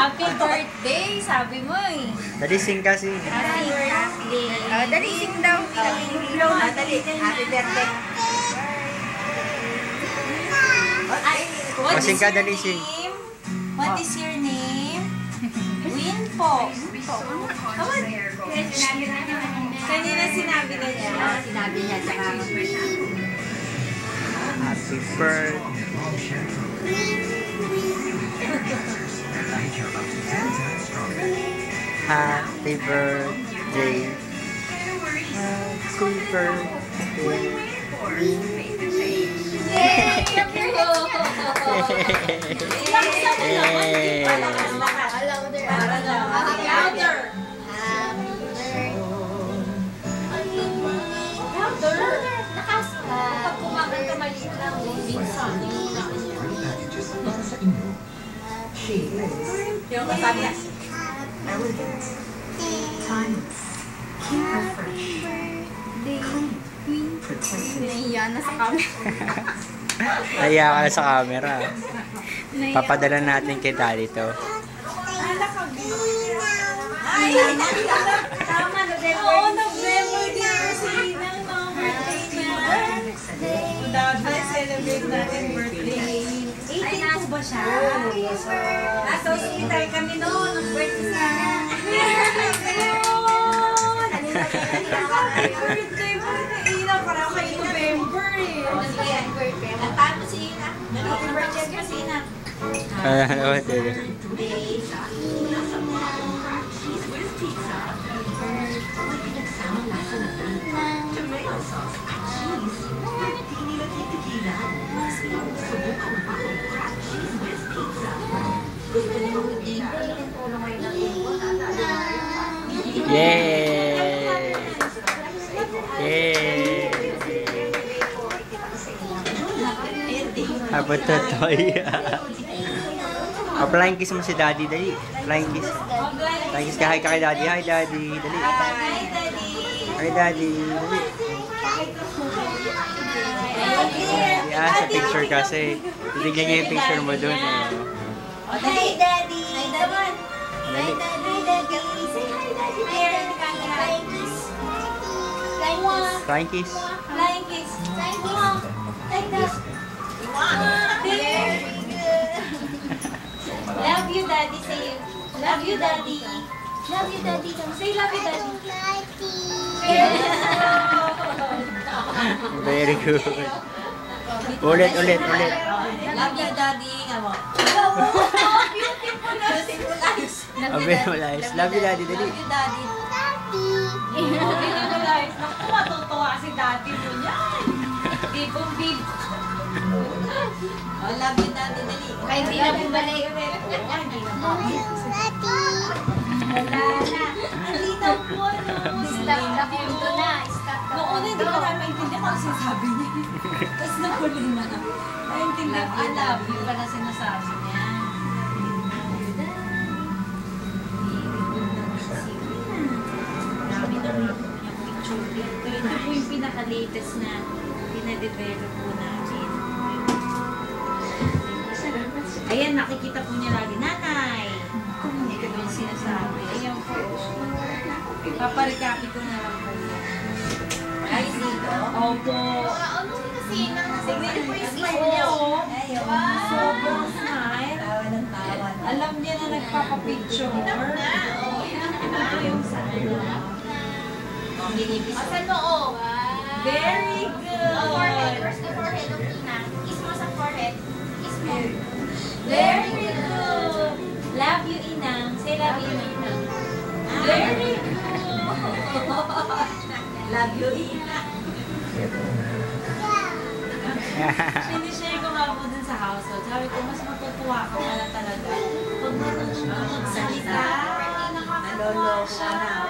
Happy birthday, sabi mo eh. Dali sing kasi. Happy birthday. Dali, sing daw. Dali. Happy birthday. What is Sing ka, your dali, sing. name? What is your name? Winpo. Kanina sinabi na niya. Sinabi niya sa Happy birthday. Happy birthday. Happy birthday. Pag kumakan ka maliit lang, minsan. Yung kasabi niya. Nahiya na sa camera. Naiya ka na sa camera. Papadala natin kay Daddy to. Ay, tama, November. Oo, November din kasi ng birthday niya. Daddy, celebrate natin birthday. 18 po ba siya? Nasa hospital kami noon, nag-birthday siya. Birthday mo rin na Ina, parang kay November eh. Sige, birthday. Nagpaano si Ina? Happy birthday ka si Ina. Ano ba ito? Yay! Yay! Abot na toy. Flying kiss mo si Daddy, dali. Flying kiss. Flying kiss ka, hi ka kay Daddy. Hi Daddy, dali. Hi Daddy, dali. Yan, sa picture kasi. Titignan niya yung picture mo dun. Hi, Daddy! Hi, Daddy! Dali. Flying kiss. Flying kiss. Flying kiss. Like that. Very good. Love you, Daddy. Say you. Love you, Daddy. Love you, Daddy. Say love you, Daddy. Very good. Ulit. Love you, Daddy. Nga mo. Beautiful eyes. Beautiful eyes. Love you, Daddy, dali. Love you, Daddy. Beautiful eyes. Naku, matutuwa si Daddy mo niyan. Bibong bib. Oh, love you, Daddy. Dali. Ay, hindi na bumalik. Hindi na bumalik. Wala na. Hindi na po, no. Stop na punto na. Stop na. Noon, hindi ko na maintindihan kung sinasabi niya. Tapos nahuli na. Naintindihan ko, I love you pala sinasabi niya. Dami na rin yung picture. Ito po yung pinaka-latest na pinadevelop po namin. Ayan, nakikita po niya lagi, nanay. Ito po yung sinasabi. Ayan po. Paparikapi ko na lang po yan. Ay, dito. Opo. Ano kasi nang Tingnan niyo po yung smile niya, oh. Wow. Sobrang smile. Tawa ng tawa. Alam niya na nagpapapicture. Ito yung sa ano. Asan mo, oh? Very good. Forehead. Where's the forehead of Ina? Kiss mo sa forehead. Kiss mo. Very good. Love you, Inang. Say love you, Inang. Very good. Love you, Ina. Sinishare ko nga po dun sa household. Sabi ko, mas matutuwa ka pala talaga. Pag marunong ka magsalita, nakakatuwa Naloloko siya. na.